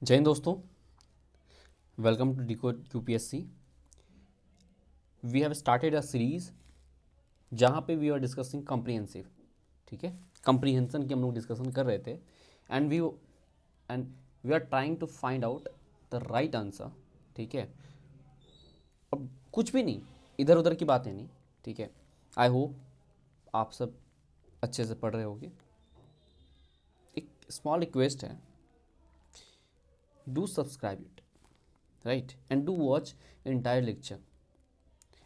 जय हिंद दोस्तों, welcome to decode UPSC. We have started a series जहाँ पे वी आर डिस्कसिंग कम्प्रीहेंसिव। ठीक है, कम्प्रीहेंसन की हम लोग डिस्कशन कर रहे थे and we are trying to find out the right answer. ठीक है, अब कुछ भी नहीं, इधर उधर की बातें नहीं। ठीक है, आई होप आप सब अच्छे से पढ़ रहे होगे। एक स्मॉल रिक्वेस्ट है, do subscribe it, right, and do watch entire lecture.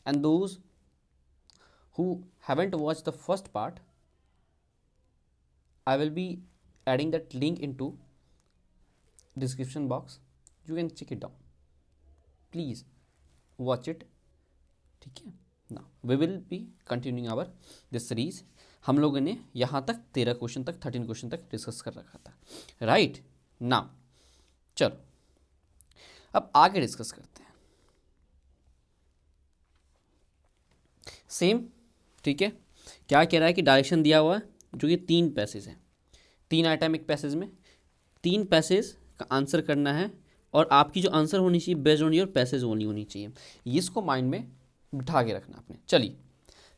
And those who haven't watched the first part, I will be adding that link into description box. You can check it out, please watch it. ठीक है ना, we will be continuing our this series. हम लोगों ने यहाँ तक 13 question तक 13 question तक डिस्कस कर रखा था, राइट ना। चलो अब आगे डिस्कस करते हैं सेम। ठीक है, क्या कह रहा है कि डायरेक्शन दिया हुआ है जो कि 3 पैसेज हैं, 3 आइटम एक पैसेज में, 3 पैसेज का आंसर करना है और आपकी जो आंसर होनी चाहिए based on your passage only होनी चाहिए। इसको माइंड में बिठा के रखना आपने। चलिए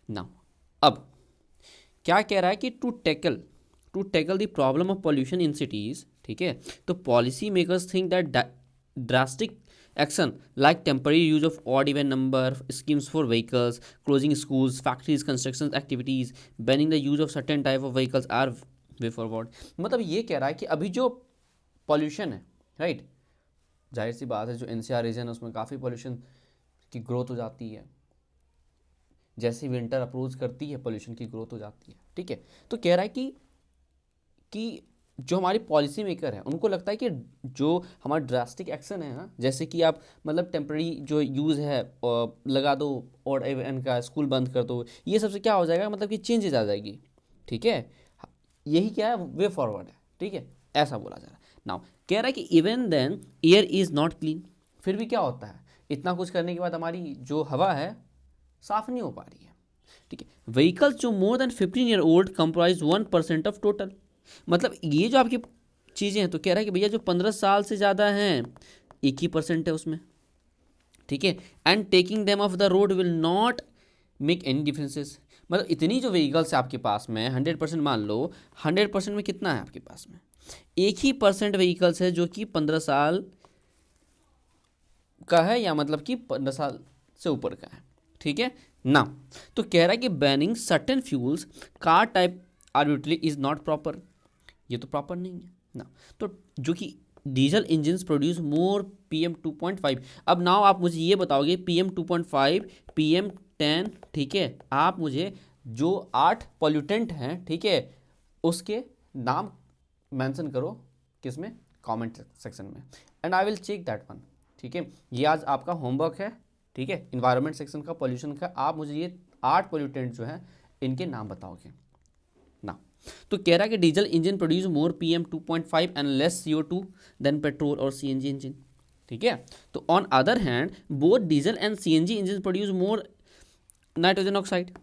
नाउ, अब क्या कह रहा है कि to tackle the problem of pollution in cities. ठीक है, तो policy makers think that drastic action like temporary use of odd even number schemes for vehicles, closing schools, factories, construction activities, banning the use of certain type of vehicles are way forward। मतलब ये कह रहा है कि अभी जो pollution है, right, जाहिर सी बात है जो एनसीआर रीजन है उसमें काफ़ी पॉल्यूशन की ग्रोथ हो जाती है। जैसे विंटर अप्रोच करती है पॉल्यूशन की ग्रोथ हो जाती है। ठीक है, तो कह रहा है कि जो हमारी पॉलिसी मेकर है उनको लगता है कि जो हमारा ड्रास्टिक एक्शन है ना, जैसे कि आप मतलब टेम्प्रेरी जो यूज़ है लगा दो और इनका स्कूल बंद कर दो, ये सबसे क्या हो जाएगा, मतलब कि चेंजेस आ जाएगी। ठीक है, यही क्या है, वे फॉरवर्ड है। ठीक है, ऐसा बोला जा रहा है। नाउ कह रहा है कि even then air is not clean. फिर भी क्या होता है, इतना कुछ करने के बाद हमारी जो हवा है साफ़ नहीं हो पा रही है। ठीक है, व्हीकल्स जो more than 15 year old comprise 1% of total. मतलब ये जो आपकी चीज़ें हैं, तो कह रहा है कि भैया जो 15 साल से ज़्यादा हैं 1% है उसमें। ठीक है, and taking them of the road will not make any differences. मतलब इतनी जो व्हीकल्स है आपके पास में 100% मान लो, 100% में कितना है आपके पास में, 1% व्हीकल्स है जो कि 15 साल का है, या मतलब कि 15 साल से ऊपर का है। ठीक है ना, तो कह रहा है कि banning certain fuels car type arbitrarily is not proper. ये तो प्रॉपर नहीं है ना। तो जो कि diesel engine produce more PM2.5। अब नाउ आप मुझे ये बताओगे PM2.5, PM10। ठीक है, आप मुझे जो 8 पॉल्यूटेंट हैं, ठीक है, उसके नाम मेंशन करो, किसमें, कमेंट सेक्शन में, and I will check that one. ठीक है, ये आज आपका होमवर्क है। ठीक है, इन्वायरमेंट सेक्शन का, पॉल्यूशन का, आप मुझे ये 8 पॉल्यूटेंट जो हैं इनके नाम बताओगे ना। तो कह रहा है कि diesel engine produce more PM2.5 and less CO2 than petrol और CNG इंजन। ठीक है, तो on other hand both diesel and CNG engine produce more nitrogen oxide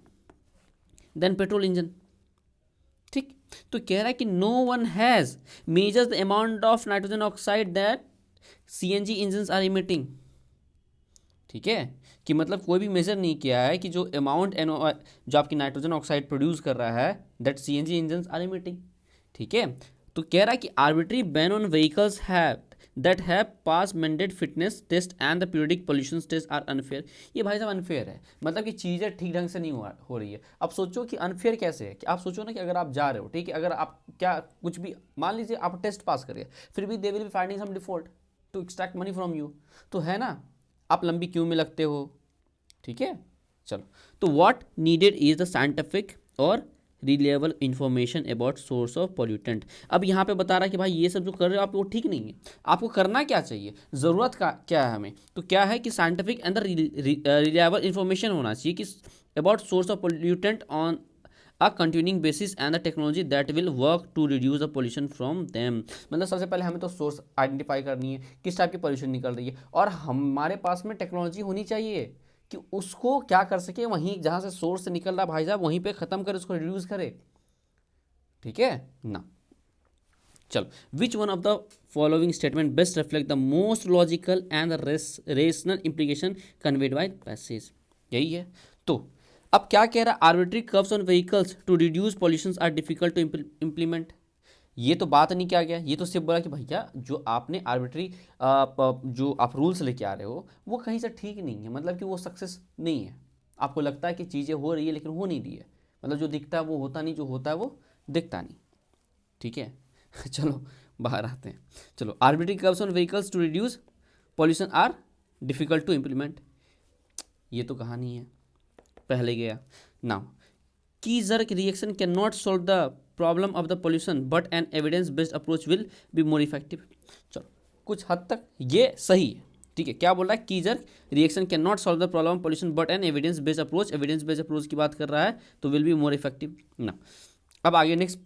than petrol engine. ठीक, तो कह रहा है कि no one has measures the amount of nitrogen oxide that CNG engine are emitting. ठीक है, कि मतलब कोई भी मेजर नहीं किया है कि जो अमाउंट जो आपकी नाइट्रोजन ऑक्साइड प्रोड्यूस कर रहा है that CNG engine are emitting. ठीक है, तो कह रहा है कि arbitrary ban on vehicles have that have pass mandate fitness test and the periodic pollution test are unfair. ये भाई साहब अनफेयर है, मतलब कि चीज़ें ठीक ढंग से नहीं हो रही है। अब सोचो कि अनफेयर कैसे है, कि आप सोचो ना कि अगर आप जा रहे हो, ठीक है, अगर आप क्या कुछ भी मान लीजिए आप टेस्ट पास करिए, फिर भी they will be finding some default to extract money from you, तो है ना, आप लंबी क्यू में लगते हो। ठीक है, चलो, तो what needed is the scientific और reliable information about source of pollutant. अब यहाँ पे बता रहा है कि भाई ये सब जो कर रहे हो आप वो ठीक नहीं है, आपको करना क्या चाहिए, ज़रूरत का क्या है हमें, तो क्या है कि साइंटिफिक एंड रिलेबल इंफॉर्मेशन होना चाहिए कि about source of pollutant on a continuing basis and the technology that will work to reduce the pollution from them. मतलब सबसे पहले हमें तो सोर्स आइडेंटिफाई करनी है, किस टाइप की पोल्यूशन निकल रही है, और हमारे पास में टेक्नोलॉजी होनी चाहिए कि उसको क्या कर सके, वहीं जहाँ से सोर्स से निकल रहा भाई साहब वहीं पे ख़त्म करे, उसको रिड्यूस करे। ठीक है ना, चलो, which one of the following statement best reflect the most logical and rational implication conveyed by passage, यही है। तो अब क्या कह रहा है, arbitrary curbs on vehicles to reduce pollution are difficult to implement. ये तो बात नहीं क्या गया, ये तो सिर्फ बोला कि भैया जो आपने आर्बिट्री जो आप रूल्स लेके आ रहे हो वो कहीं से ठीक नहीं है, मतलब कि वो सक्सेस नहीं है। आपको लगता है कि चीज़ें हो रही है लेकिन हो नहीं रही है, मतलब जो दिखता है वो होता नहीं, जो होता है वो दिखता नहीं, ठीक है। चलो बाहर आते हैं। चलो, arbitrary curbs on vehicles to reduce pollution are difficult to implement, ये तो कहानी है, पहले गया। Now, knee jerk reaction can not solve the problem of the pollution but an evidence based approach will be more effective. चलो, कुछ हद तक ये सही है, ठीक है। क्या बोल रहा है, की jerk reaction can not solve the problem of pollution but an evidence based approach, evidence based approach की बात कर रहा है तो विल बी मोर इफेक्टिव ना। अब आगे नेक्स्ट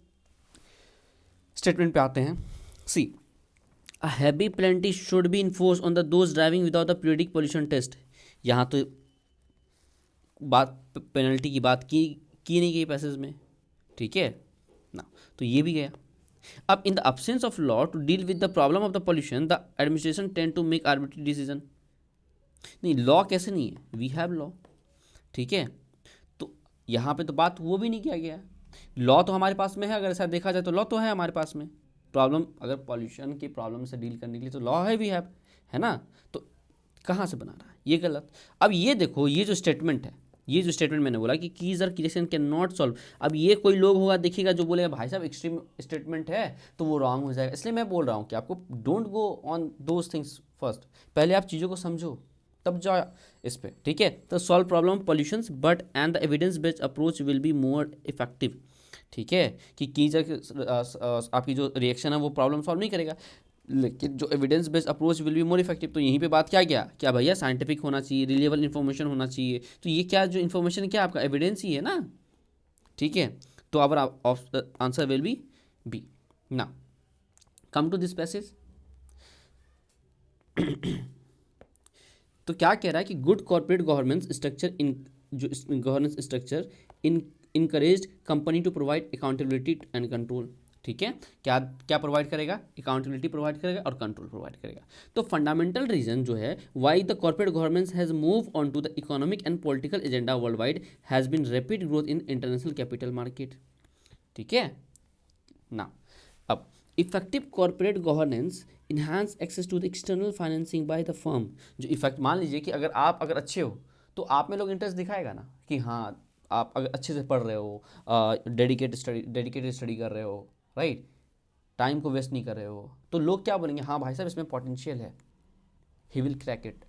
स्टेटमेंट पे आते हैं। See, a heavy penalty should be enforce on the those driving without the periodic pollution test. यहाँ तो बात पेनल्टी की बात की नहीं गई पैसेज में, ठीक है ना, तो ये भी गया। अब in the absence of law to deal with the problem of the pollution the administration tend to make arbitrary decision. नहीं, लॉ कैसे नहीं है, वी हैव लॉ, ठीक है। तो यहाँ पे तो बात वो भी नहीं किया गया है, लॉ तो हमारे पास में है, अगर ऐसा देखा जाए तो लॉ तो है हमारे पास में। प्रॉब्लम, अगर पॉल्यूशन की प्रॉब्लम से डील करने के लिए तो लॉ है, वी हैव, है ना। तो कहाँ से बना रहा है, ये गलत। अब ये देखो, ये जो स्टेटमेंट है, ये जो स्टेटमेंट मैंने बोला कि कीज और क्रिएशन कैन नॉट सॉल्व, अब ये कोई लोग होगा देखिएगा जो बोलेगा भाई साहब एक्सट्रीम स्टेटमेंट है तो वो रॉन्ग हो जाएगा। इसलिए मैं बोल रहा हूँ कि आपको don't go on those things first, पहले आप चीज़ों को समझो तब जाओ इस पर, ठीक है। तो solve problem pollution but and the evidence based approach will be more effective, ठीक है। कि कीजर आपकी जो रिएक्शन है वो प्रॉब्लम सॉल्व नहीं करेगा, लेकिन जो evidence based approach will be more effective. तो यहीं पे बात क्या क्या क्या भैया, साइंटिफिक होना चाहिए, रिलेबल इन्फॉर्मेशन होना चाहिए। तो ये क्या जो इन्फॉर्मेशन क्या आपका एविडेंस ही है ना, ठीक है। तो our answer will be B ना। Come to this passage. तो क्या कह रहा है कि good corporate governance structure in जो governance structure in encourage company to provide accountability and control, ठीक है। क्या क्या प्रोवाइड करेगा, अकाउंटेबिलिटी प्रोवाइड करेगा और कंट्रोल प्रोवाइड करेगा। तो फंडामेंटल रीजन जो है why the corporate governance has move on to the economic and political agenda worldwide has been rapid growth in international capital market, ठीक है ना। अब effective corporate governance enhance access to the external financing by the firm. जो effect, मान लीजिए कि अगर आप अगर अच्छे हो तो आप में लोग इंटरेस्ट दिखाएगा ना कि हाँ आप अगर अच्छे से पढ़ रहे हो, डेडिकेटेड स्टडी कर रहे हो, राइट, टाइम को वेस्ट नहीं कर रहे हो, तो लोग क्या बोलेंगे, हाँ भाई साहब इसमें पोटेंशियल है, he will crack it,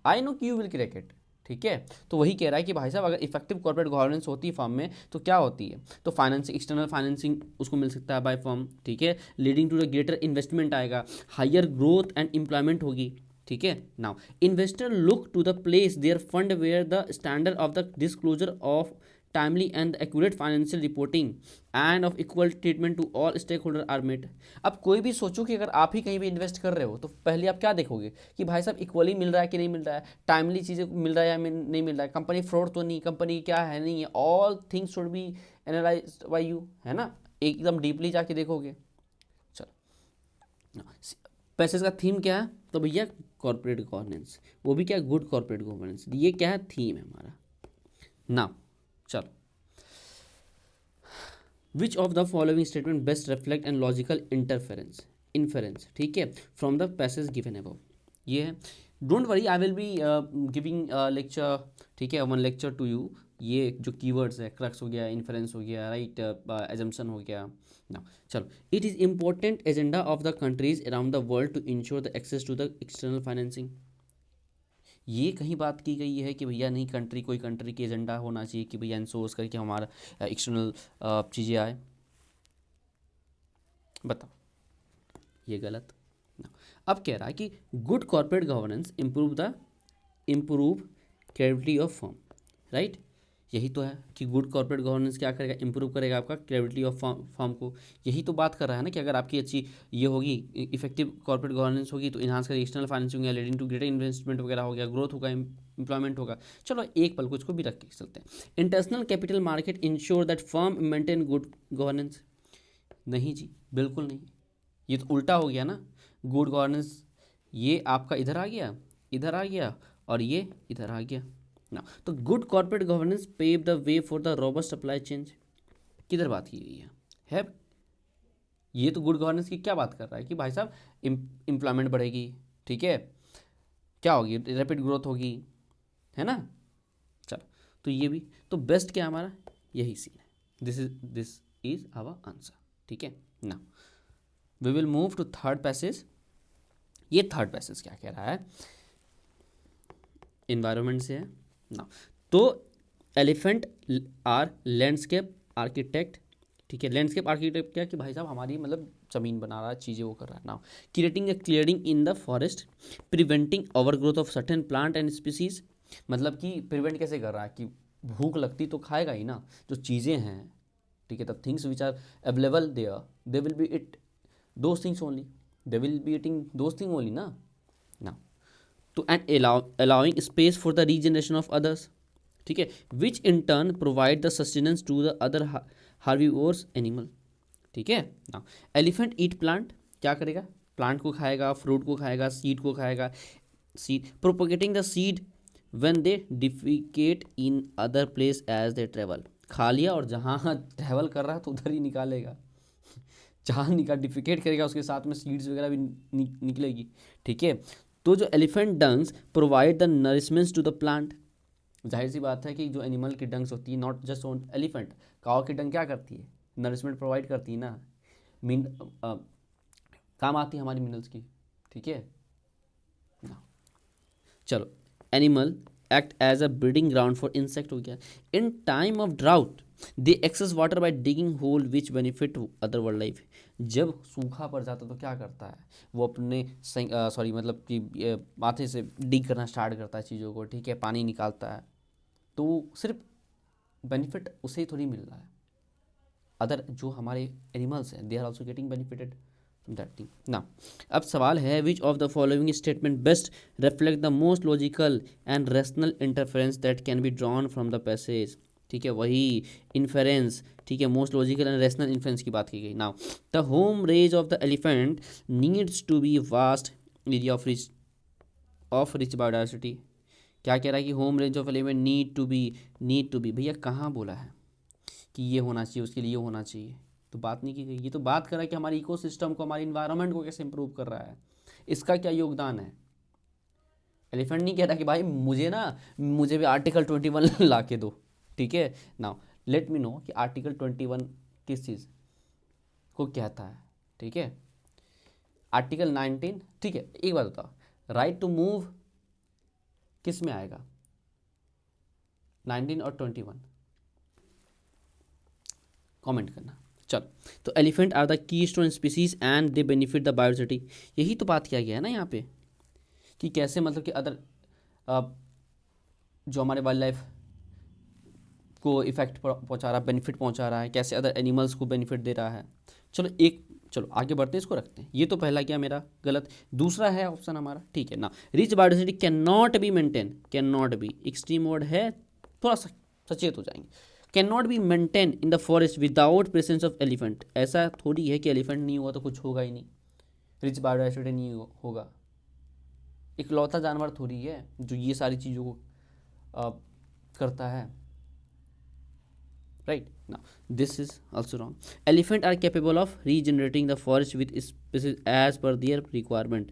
I know कि यू विल क्रैक इट, ठीक है। तो वही कह रहा है कि भाई साहब अगर इफेक्टिव कॉर्पोरेट गवर्नेंस होती है फर्म में तो क्या होती है, तो फाइनेंसिंग, एक्सटर्नल फाइनेंसिंग उसको मिल सकता है बाय फर्म, ठीक है। Leading to the greater investment आएगा, हायर ग्रोथ एंड एम्प्लॉयमेंट होगी, ठीक है। Now investor look to the place their fund where the standard of the disclosure of timely and accurate financial reporting and of equal treatment to all stakeholder are met। अब कोई भी सोचो कि अगर आप ही कहीं भी इन्वेस्ट कर रहे हो तो पहले आप क्या देखोगे कि भाई साहब इक्वली मिल रहा है कि नहीं मिल रहा है, टाइमली चीज़ें मिल रहा है या नहीं मिल रहा है, कंपनी फ्रॉड तो नहीं, कंपनी क्या है नहीं है, all things should be analysed by you, है ना, एकदम डीपली जाके देखोगे। चलो, पैसेज का थीम क्या है, तो भैया कॉर्पोरेट गवर्नेंस, वो भी क्या, गुड कॉर्पोरेट गवर्नेंस, ये क्या है, थीम है हमारा ना। चलो, विच of the following statement best reflect and logical inference, ठीक है, from the passage given above, ये है। Don't worry, I will be giving lecture, ठीक है, वन लेक्चर टू यू। ये जो कीवर्ड्स है, क्रक्स हो गया, इन्फेरेंस हो गया, राइट, एजम्पशन हो गया ना। चलो, it is important agenda of the countries around the world to ensure the access to the external financing. ये कहीं बात की गई है कि भैया नहीं, कंट्री, कोई कंट्री की एजेंडा होना चाहिए कि भैया इंसोर्स करके हमारा एक्सटर्नल चीज़ें आए, बताओ, ये गलत ना। अब कह रहा है कि good corporate governance improve credibility of firm, right, यही तो है कि गुड कॉर्पोरेट गवर्नेंस क्या करेगा, इंप्रूव करेगा आपका क्रेडिबिलिटी ऑफ फर्म को। यही तो बात कर रहा है ना कि अगर आपकी अच्छी ये होगी, इफेक्टिव कॉर्पोरेट गवर्नेंस होगी तो इन्हांस करेगी एक्सटर्नल फाइनेंसिंग होगा, लीडिंग टू ग्रेटर इन्वेस्टमेंट वगैरह हो गया, ग्रोथ होगा, एम्प्लॉयमेंट होगा। चलो एक पल को इसको भी रख के चलते हैं। International capital market ensure that firm maintain good governance. नहीं जी, बिल्कुल नहीं, ये तो उल्टा हो गया ना। गुड गवर्नेंस ये आपका इधर आ गया, इधर आ गया, और ये इधर आ गया ना। तो good corporate governance pave the way for the robust supply change, किधर बात की गई है? ये तो गुड गवर्नेंस की क्या बात कर रहा है कि भाई साहब एम्प्लॉयमेंट बढ़ेगी, ठीक है, क्या होगी, रैपिड ग्रोथ होगी, है ना। चलो, तो ये भी तो बेस्ट क्या हमारा यही सीन है। दिस इज आवर आंसर, ठीक है ना। We will move to third passage. ये थर्ड पैसेज क्या कह रहा है, इन्वायरमेंट से है ना। तो एलिफेंट आर लैंडस्केप आर्किटेक्ट, ठीक है। लैंडस्केप आर्किटेक्ट क्या कि भाई साहब हमारी मतलब ज़मीन बना रहा है, चीज़ें वो कर रहा है ना। Creating a clearing in the forest, preventing over growth of certain plant and species, मतलब कि प्रिवेंट कैसे कर रहा है कि भूख लगती तो खाएगा ही ना, जो चीज़ें हैं, ठीक है। The things which are available there they will be eat those things only, they will be eating those thing only ना। तो and allowing space for the regeneration of others, ठीक है, which in turn provide the sustenance to the other herbivores animal, ठीक है ना। Elephant ईट plant, क्या करेगा, plant को खाएगा, फ्रूट को खाएगा, सीड को खाएगा, seed propagating the seed when they defecate in other place as they travel, खा लिया और जहाँ ट्रैवल कर रहा है तो उधर ही निकालेगा, जहाँ डिफिकेट करेगा उसके साथ में सीड्स वगैरह भी निकलेगी, ठीक है। तो जो elephant dungs provide the nourishments to the plant, जाहिर सी बात है कि जो एनिमल की डंग्स होती है, नॉट जस्ट ऑन एलिफेंट, काऊ की डंग क्या करती है, नरिशमेंट प्रोवाइड करती है ना, काम आती है हमारी मिनरल्स की, ठीक है ना। चलो, animal act as a breeding ground for insect हो गया। In time of drought they access water by digging hole which benefit other world life, जब सूखा पड़ जाता तो क्या करता है वो अपने मतलब कि माथे से डिग करना स्टार्ट करता है चीज़ों को, ठीक है, पानी निकालता है, तो सिर्फ बेनिफिट उसे ही थोड़ी मिल रहा है, अदर जो हमारे एनिमल्स हैं they are also getting benefited from that thing ना। अब सवाल है which of the following statement best reflect the most logical and rational interference that can be drawn from the passage, ठीक है, वही इन्फेरेंस, ठीक है, most logical and rational influence की बात की गई। Now the home range of the elephant needs to be vast area of rich biodiversity, क्या कह रहा है कि home range of elephant need to be भैया कहाँ बोला है कि ये होना चाहिए, उसके लिए होना चाहिए, तो बात नहीं की गई। ये तो बात कर रहा है कि हमारे इकोसिस्टम को, हमारे इन्वायरमेंट को कैसे इंप्रूव कर रहा है, इसका क्या योगदान है। एलिफेंट नहीं कह रहा कि भाई मुझे भी आर्टिकल 21 ला के दो, ठीक है। नाउ लेट मी नो कि आर्टिकल 21 किस चीज़ को कहता है, ठीक है। आर्टिकल 19, ठीक है, एक बात बताओ, राइट टू मूव किस में आएगा, 19 और 21, कमेंट करना। चलो, तो elephant are the keystone species and they benefit the biocity, यही तो बात किया गया है ना यहाँ पे कि कैसे मतलब कि अदर जो हमारे वाइल्ड लाइफ को इफेक्ट पहुँचा रहा है, बेनिफिट पहुँचा रहा है, कैसे अदर एनिमल्स को बेनिफिट दे रहा है। चलो आगे बढ़ते हैं, इसको रखते हैं। ये तो पहला क्या मेरा गलत, दूसरा है ऑप्शन हमारा, ठीक है ना। Rich biodiversity can not be maintain, can not be extreme word है, थोड़ा सा सचेत हो जाएंगे। Can not be maintain in the forest without presence of elephant, ऐसा थोड़ी है कि एलिफेंट नहीं होगा तो कुछ होगा ही नहीं, रिच बायोडाइवर्सिटी नहीं होगा, इकलौता जानवर थोड़ी है जो ये सारी चीज़ों को करता है, राइट ना। This is also wrong. Elephant are capable of regenerating the forest with species as per their requirement,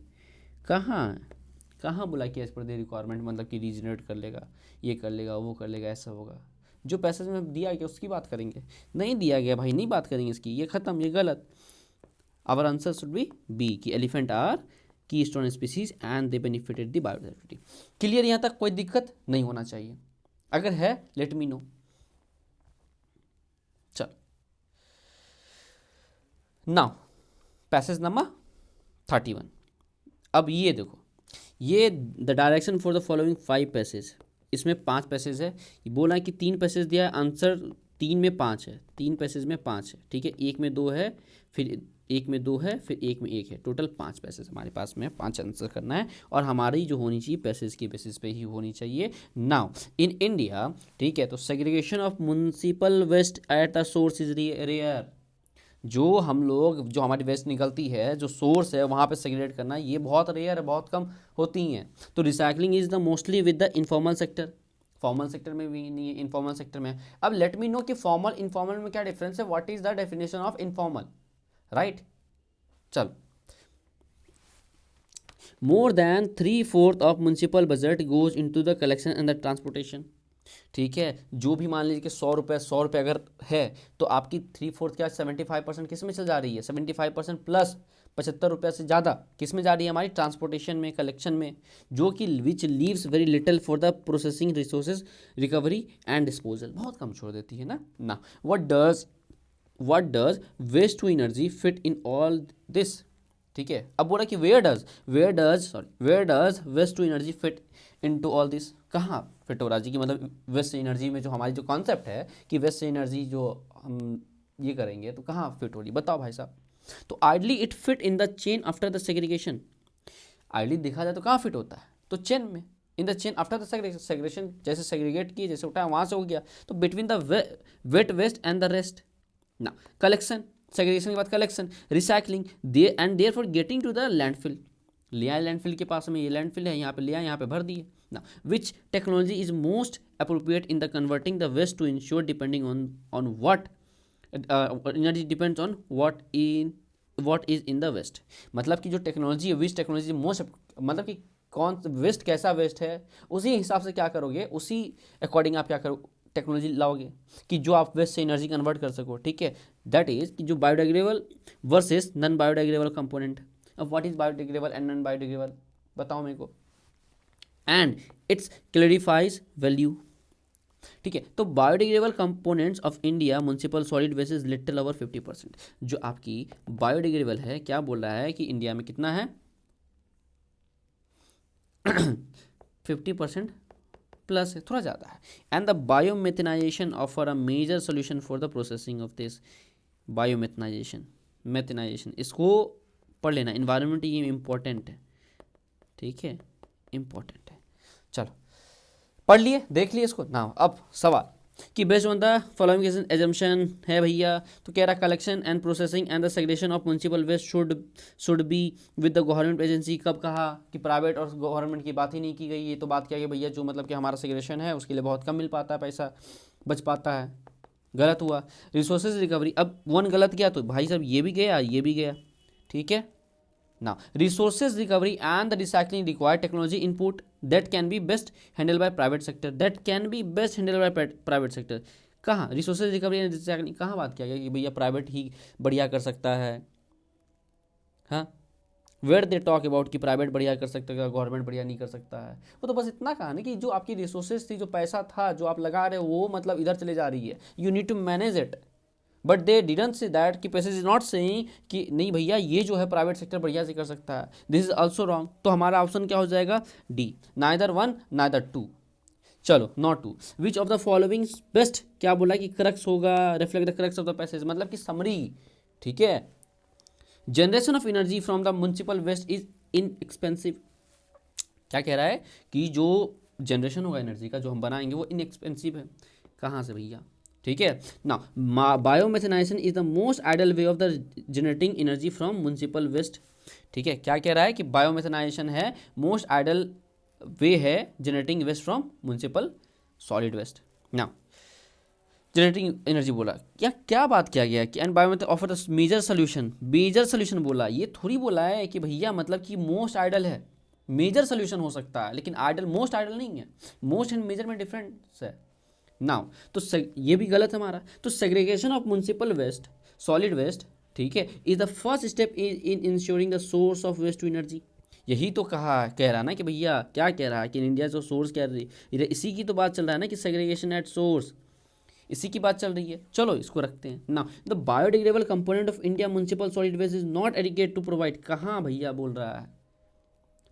कहाँ बोला कि एज पर देयर रिक्वायरमेंट मतलब कि रीजनरेट कर लेगा, ये कर लेगा, वो कर लेगा, ऐसा होगा। जो पैसेज में दिया गया उसकी बात करेंगे, नहीं दिया गया भाई नहीं बात करेंगे इसकी, ये खत्म, ये गलत। Our answer should be B कि elephant are keystone species and they benefited the biodiversity. Clear, यहाँ तक कोई दिक्कत नहीं होना चाहिए, अगर है लेट मी नो। चल नाउ पैसेज नंबर 31। अब ये देखो, ये the direction for the following 5 passage, इसमें 5 पैसेज है, बोला है कि 3 पैसेज दिया है, आंसर 3 में 5 है, 3 पैसेज में 5 है, ठीक है, एक में 2 है, फिर एक में 2 है, फिर एक में 1 है, टोटल 5 पैसेज हमारे पास में 5 आंसर करना है, और हमारी जो होनी चाहिए पैसेज के बेसिस पे ही होनी चाहिए। नाउ इन इंडिया, ठीक है, तो segregation of municipal waste at the source is rare, जो हम लोग, जो हमारी वेस्ट निकलती है, जो सोर्स है वहाँ पे सेग्रीगेट करना, ये बहुत रेयर है, बहुत कम होती हैं। तो recycling is the mostly with the informal sector, formal sector में भी नहीं है, इनफॉर्मल सेक्टर में है। अब लेट मी नो कि फॉर्मल इनफॉर्मल में क्या डिफरेंस है, what is the definition of informal, right. चल, more than 3/4 of municipal budget goes into the collection and the transportation. ठीक है, जो भी मान लीजिए कि 100 रुपये अगर है, तो आपकी 3/4 क्या 75% किस में चल जा रही है, 75% प्लस 75 रुपये से ज़्यादा किस में जा रही है, हमारी ट्रांसपोर्टेशन में, कलेक्शन में, जो कि which leaves very little for the processing resources, recovery and disposal, बहुत कम छोड़ देती है ना। What does waste to energy fit in all this. ठीक है, अब बोला कि where does waste to energy fit into all this, कहाँ फिट हो रहा है जी, कि मतलब वेस्ट एनर्जी में जो हमारी जो कॉन्सेप्ट है कि वेस्ट एनर्जी जो हम ये करेंगे तो कहाँ फिट हो रही, बताओ भाई साहब। तो ideally it fit in the chain after the segregation, ideally देखा जाए तो कहाँ फिट होता है, तो चेन में, in the chain after the segregation, जैसे सेग्रीगेट किए, जैसे उठाया वहाँ से हो गया, तो between the wet waste and the rest ना। कलेक्शन, सेग्रीगेशन के बाद collection, recycling, they and there for getting to the landfill, ले आए लैंडफिल के पास में, ये लैंडफिल है, यहाँ पे ले आए, यहाँ पे भर दिए ना। Which technology is most appropriate in the converting the waste to ensure depending on what energy depends on what is in the waste. मतलब कि जो टेक्नोलॉजी है, विच टेक्नोलॉजी मोस्ट, मतलब कि कौन वेस्ट, कैसा वेस्ट है, उसी हिसाब से क्या करोगे, उसी अकॉर्डिंग आप क्या करोगे, टेक्नोलॉजी लाओगे कि जो आप वेस्ट से एनर्जी कन्वर्ट कर सको। ठीक है, दैट इज कि जो biodegradable versus non biodegradable component. अब what is biodegradable and non biodegradable, बताओ मेरे को, एंड इट्स क्लैरिफाइज वैल्यू। ठीक है, तो biodegradable components of India municipal solid waste is little over 50%। जो आपकी बायोडिग्रेडेबल है, क्या बोल रहा है कि इंडिया में कितना है 50% प्लस है, थोड़ा ज़्यादा है। And the biomethanization offer a major solution for the processing of this. Methanization इसको पढ़ लेना, इन्वायरमेंट ये इंपॉर्टेंट है। ठीक है, इंपॉर्टेंट है। चलो पढ़ लिए, देख लिए इसको ना। अब सवाल कि based on the following assumption है भैया, तो कह रहा collection and processing and the segregation of municipal waste should be with the government agency. कब कहा कि प्राइवेट और गवर्नमेंट की बात ही नहीं की गई, ये तो बात क्या है भैया, जो मतलब कि हमारा सेग्रेशन है उसके लिए बहुत कम मिल पाता है, पैसा बच पाता है, गलत हुआ। रिसोर्सेज रिकवरी, अब वन गलत गया तो भाई साहब ये भी गया, ये भी गया। ठीक है ना, resources recovery and the recycling require technology input that can be best handled by private sector, कहाँ रिसोर्सेज रिकवरी एंड रिसाइकलिंग, कहाँ बात किया गया कि भैया प्राइवेट ही बढ़िया कर सकता है। हाँ, वेयर दे टॉक अबाउट कि प्राइवेट बढ़िया कर सकता है, गवर्नमेंट बढ़िया नहीं कर सकता है। वो तो बस इतना कहा ना कि जो आपकी रिसोर्सेज थी, जो पैसा था, जो आप लगा रहे हो, वो मतलब इधर चले जा रही है, you need to manage it. But they didn't say that कि पैसेज इज नॉट सेइंग कि नहीं भैया ये जो है प्राइवेट सेक्टर बढ़िया से कर सकता है, दिस इज ऑल्सो रॉन्ग। तो हमारा ऑप्शन क्या हो जाएगा, डी, नाइदर 1 नाइदर 2। चलो not 2, which of the following best, क्या बोला कि क्रक्स होगा, reflect the crux of the passage, मतलब कि समरी। ठीक है, generation of energy from the municipal waste is inexpensive. क्या कह रहा है कि जो जनरेशन होगा एनर्जी का, जो हम बनाएंगे वो इनएक्सपेंसिव है। कहाँ से भैया, ठीक है ना। Biomethanization is the most ideal way of the generating energy from municipal waste. ठीक है, क्या कह रहा है कि बायोमेथनाइजेशन है मोस्ट आइडल वे है generating waste from municipal solid waste ना। जनरेटिंग एनर्जी बोला, क्या बात किया गया कि and biometh offer the major solution बोला, ये थोड़ी बोला है कि भैया मतलब कि मोस्ट आइडल है, मेजर सोल्यूशन हो सकता है लेकिन आइडल, मोस्ट आइडल नहीं है। मोस्ट एंड मेजर में डिफरेंस है नाउ। तो ये भी गलत है हमारा। तो segregation of municipal waste, solid waste, ठीक है, is the first step in ensuring the source of waste to energy. यही तो कह रहा ना कि भैया, क्या कह रहा है कि इंडिया जो सोर्स कह रही है, इसी की तो बात चल रहा है ना कि सेग्रीगेशन एट सोर्स, इसी की बात चल रही है। चलो इसको रखते हैं ना। The biodegradable component of India municipal solid waste is not adequate to provide, कहाँ भैया बोल रहा है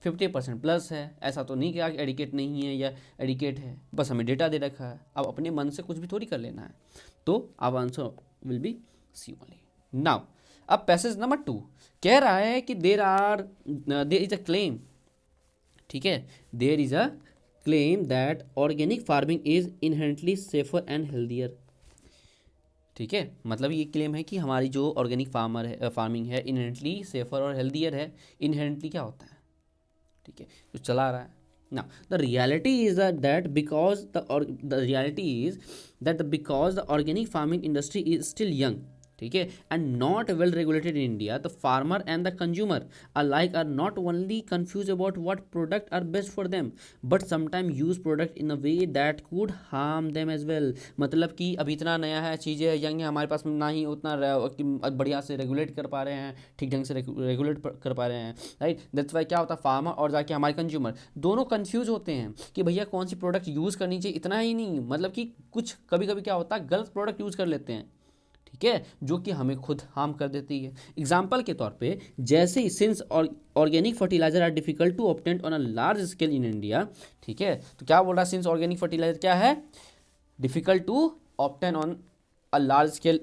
50% प्लस है, ऐसा तो नहीं कि एडिकेट नहीं है या एडिकेट है, बस हमें डेटा दे रखा है, अब अपने मन से कुछ भी थोड़ी कर लेना है। तो अब answer will be C only. Now अब पैसेज नंबर 2 कह रहा है कि देयर इज अ क्लेम, ठीक है, there is a claim that organic farming is inherently safer and healthier. ठीक है, मतलब ये क्लेम है कि हमारी जो ऑर्गेनिक फार्मिंग है इनहेरेंटली सेफर और हेल्दियर है। इनहेरेंटली क्या होता है, ठीक है, जो चला रहा है ना। The reality is that because the reality is that because the organic farming industry is still young, ठीक है, and not well regulated in India, the farmer and the consumer alike are not only confused about what product are best for them but sometimes use product in a way that could harm them as well। मतलब कि अभी इतना नया है, चीज़ें young है, हमारे पास ना ही उतना बढ़िया से रेगुलेट कर पा रहे हैं, ठीक ढंग से रेगुलेट कर पा रहे हैं, राइट। दैट्स वाई क्या होता है, फार्मर और जाके हमारे कंज्यूमर दोनों कंफ्यूज होते हैं कि भैया कौन सी प्रोडक्ट यूज़ करनी चाहिए। इतना ही नहीं, मतलब कि कुछ कभी कभी क्या होता है, गलत प्रोडक्ट यूज़ कर लेते हैं, ठीक है, जो कि हमें खुद हार्म कर देती है। एग्जाम्पल के तौर पे जैसे ही since organic fertilizer are difficult to obtain on a large scale in India, ठीक है, तो क्या बोल रहा है, सिंस ऑर्गेनिक फर्टिलाइजर क्या है, difficult to obtain on a large scale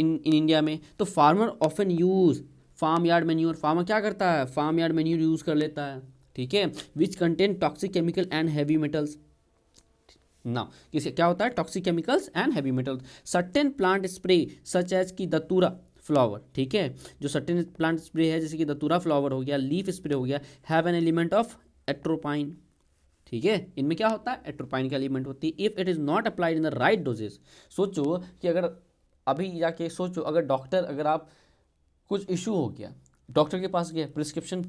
in India में, तो farmer often use farm yard manure. Farmer क्या करता है, फार्म यार्ड मैन्यूर यूज कर लेता है, ठीक है, which contain toxic chemical and heavy metals. ना किसे क्या होता है, toxic chemicals and heavy metals. Certain plant spray such as की दतूरा फ्लावर, ठीक है, जो सर्टेन प्लांट स्प्रे है जैसे कि दतूरा फ्लावर हो गया, लीफ स्प्रे हो गया, have an element of atropine, ठीक है, इनमें क्या होता है, एट्रोपाइन का एलिमेंट होती है। If it is not applied in the right dosages, सोचो कि अगर अभी जाके सोचो, अगर डॉक्टर, अगर आप कुछ इशू हो गया, डॉक्टर के पास गए, प्रिस्क्रिप्शन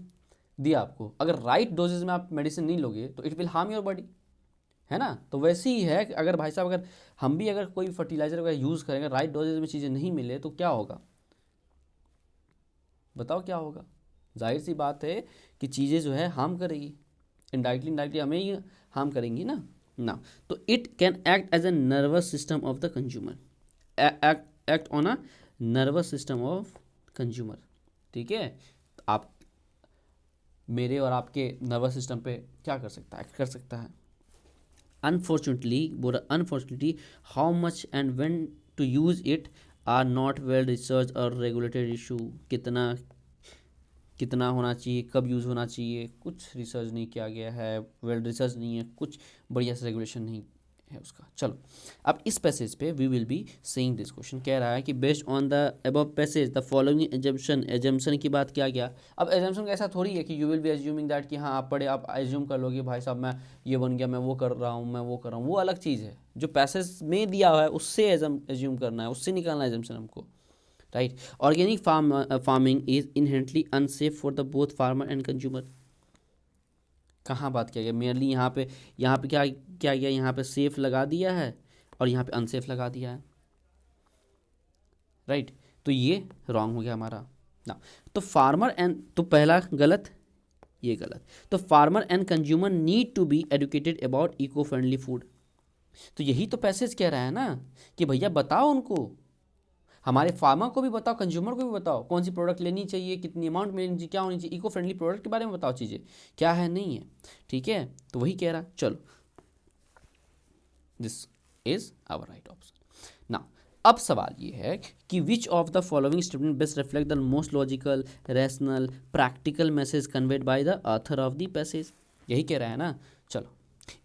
दिया आपको, अगर राइट डोजेज में आप मेडिसिन नहीं लोगे तो it will harm your body, है ना। तो वैसे ही है कि अगर भाई साहब, अगर हम भी अगर कोई फर्टिलाइजर वगैरह यूज़ करेंगे, राइट डोजेज में चीज़ें नहीं मिले तो क्या होगा, बताओ क्या होगा। जाहिर सी बात है कि चीज़ें जो है हार्म करेगी, इनडायरेक्टली हमें ही हार्म करेंगी ना। ना तो it can act as a nervous system of the consumer, act on a nervous system of consumer, ठीक है। आप मेरे और आपके नर्वस सिस्टम पे क्या कर सकता है, एक्ट कर सकता है। Unfortunately, how much and when to use it are not well researched और regulated issue। कितना कितना होना चाहिए, कब यूज़ होना चाहिए, कुछ रिसर्च नहीं किया गया है, वेल रिसर्च नहीं है, कुछ बढ़िया से रेगुलेशन नहीं है उसका। चलो अब इस पैसेज पे we will be saying this question, कह रहा है कि based on the above passage the following assumption की बात किया गया। अब एजम्पशन ऐसा थोड़ी है कि you will be assuming that कि हाँ आप पढ़े, आप एज्यूम कर लोगे भाई साहब मैं ये बन गया, मैं वो कर रहा हूँ, मैं वो कर रहा हूँ, वो अलग चीज़ है। जो पैसेज में दिया हुआ है उससे एज्यूम करना है, उससे निकालना है एजम्पशन हमको, right. Organic farming is inherently unsafe for the both farmer and consumer. कहाँ बात किया गया, मेयरली यहाँ पे क्या क्या गया, यहाँ पे सेफ लगा दिया है और यहाँ पे अनसेफ लगा दिया है, राइट। तो ये रॉन्ग हो गया हमारा ना। तो फार्मर एंड, तो पहला गलत, ये गलत। तो farmer and consumer need to be educated about eco friendly food. तो यही तो पैसेज कह रहा है ना कि भैया बताओ उनको, हमारे फार्मर को भी बताओ, कंज्यूमर को भी बताओ कौन सी प्रोडक्ट लेनी चाहिए, कितनी अमाउंट में लेनी चाहिए, क्या होनी चाहिए, इको फ्रेंडली प्रोडक्ट के बारे में बताओ, चीज़ें क्या है नहीं है, ठीक है। तो वही कह रहा, चलो this is our right option. ना अब सवाल ये है कि which of the following statement best reflect the most logical rational practical message conveyed by the author of the passage, यही कह रहा है ना। चलो,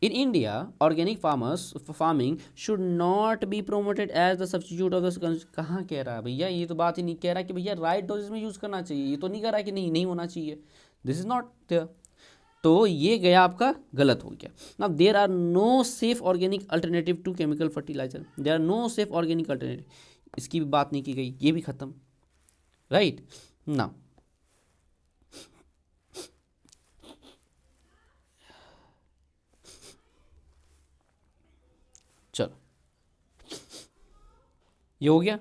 in India, organic farming should not be promoted as the substitute of the, कहाँ कह रहा है भैया, ये तो बात ही नहीं कह रहा कि भैया राइट डोजेस में यूज़ करना चाहिए, ये तो नहीं कह रहा कि नहीं होना चाहिए, दिस इज नॉट देयर। तो ये गया आपका गलत हो गया। Now there are no safe organic alternative to chemical fertiliser, there are no safe organic alternative, इसकी भी बात नहीं की गई, ये भी खत्म, राइट। नाउ चलो ये हो गया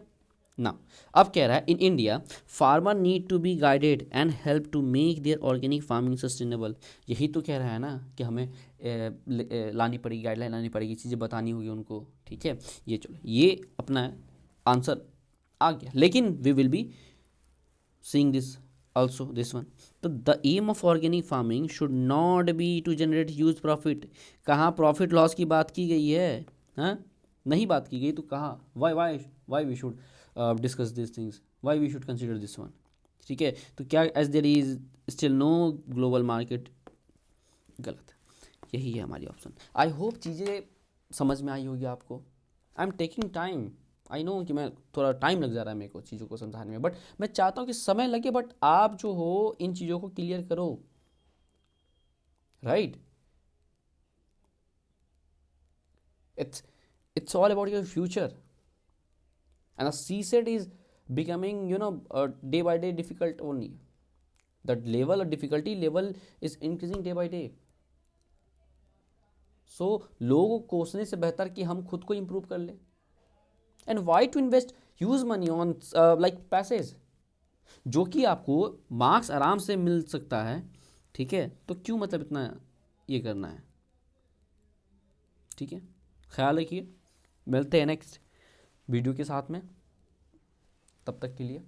ना। अब कह रहा है in India farmer need to be guided and help to make their organic farming sustainable. यही तो कह रहा है ना कि हमें लानी पड़ेगी, गाइडलाइन लानी पड़ेगी, चीज़ें बतानी होगी उनको, ठीक है। ये चलो ये अपना आंसर आ गया, लेकिन we will be seeing this also this one. तो the aim of organic farming should not be to generate huge profit. कहाँ प्रॉफिट लॉस की बात की गई है, हाँ नहीं बात की गई, तो कहाँ why we should discuss this things, why we should consider this one, ठीक है। तो क्या as there is still no global market, गलत, यही है हमारी ऑप्शन। आई होप चीज़ें समझ में आई होगी आपको। I am taking time I know कि मैं थोड़ा टाइम लग जा रहा है मेरे को चीज़ों को समझाने में, बट मैं चाहता हूँ कि समय लगे, बट आप जो हो इन चीज़ों को क्लियर करो, right. It's all about your future, and CSET is becoming, day by day difficult only. That level of difficulty level is increasing day by day. So लोगों को कोसने से बेहतर कि हम खुद को इम्प्रूव कर लें. And why to invest huge money on like passage, जो कि आपको मार्क्स आराम से मिल सकता है, ठीक है, तो क्यों मतलब इतना ये करना है, ठीक है. ख्याल रखिए, मिलते हैं नेक्स्ट वीडियो के साथ में, तब तक के लिए